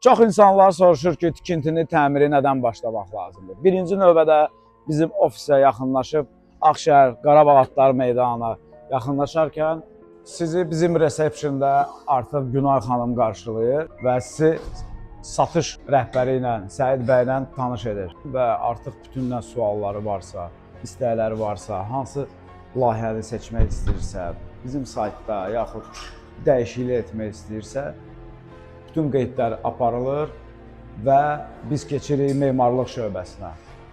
Çox insanlar soruşur ki, tikintini, təmiri nədən başlamaq lazımdır? Birinci növbədə bizim ofisə yaxınlaşıb Ağşəhər Qarabağ Atlar Meydanına yaxınlaşarkən sizi bizim resepsiyonda artıq Günay xanım qarşılayır və sizi satış rəhbəri ilə, Səid bəylə tanış edir və artıq bütün nə sualları varsa, istəkləri varsa, hansı layihəni seçmək istəyirsə, bizim saytda yaxud dəyişiklik etmək istəyirsə, bütün qeydlər aparılır və biz keçirik memarlıq şöbəsinə.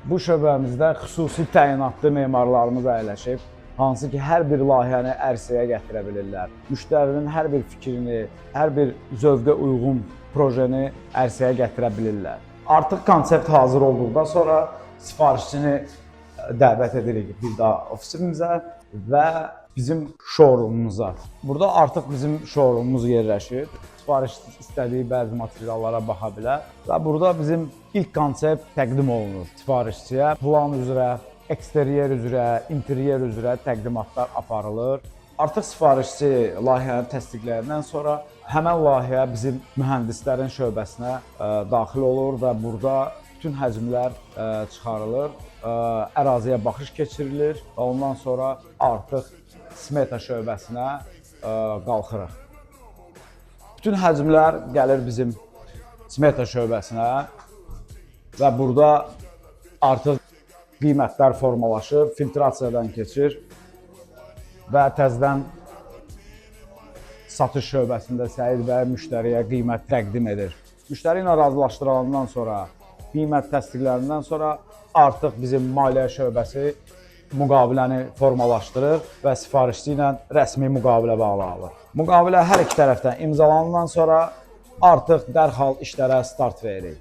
Bu şöbəmizdə xüsusi təyinatlı memarlarımız əyləşib, hansı ki, hər bir layihəni ərsəyə gətirə bilirlər. Müştərinin hər bir fikrini, hər bir zövqə uyğun projeni ərsəyə gətirə bilirlər. Artıq konsept hazır olduqdan sonra sifarişçini dəvət edirik bir daha ofisimizə və bizim showroomumuza. Burada artıq bizim showroomumuz yerləşir. Sifariş istədiyi bəzi materiallara baxa bilər və burada bizim ilk konsept təqdim olunur sifarişçiyə. Plan üzrə, eksteryer üzrə, interyer üzrə təqdimatlar aparılır. Artıq sifarişçi layihəni təsdiqləyəndən sonra həmən layihə bizim mühəndislərin şöbəsinə daxil olur və burada bütün həcmlər çıxarılır, əraziyə baxış keçirilir və ondan sonra artıq smeta şöbəsinə qalxırıq. Bütün həcmlər gəlir bizim smeta şöbəsinə və burada artıq qiymətlər formalaşır, filtrasiyadan keçir və təzədən satış şöbəsində Səid bəy müştəriyə qiymət təqdim edir. Müştəri ilə razılaşdırılandan sonra, qiymət təsdiqlərindən sonra artıq bizim maliyyə şöbəsi müqaviləni formalaşdırır və sifarişçi ilə rəsmi müqavilə bağlanılır. Müqavilə hər iki tərəfdən imzalanandan sonra artıq dərhal işlərə start veririk.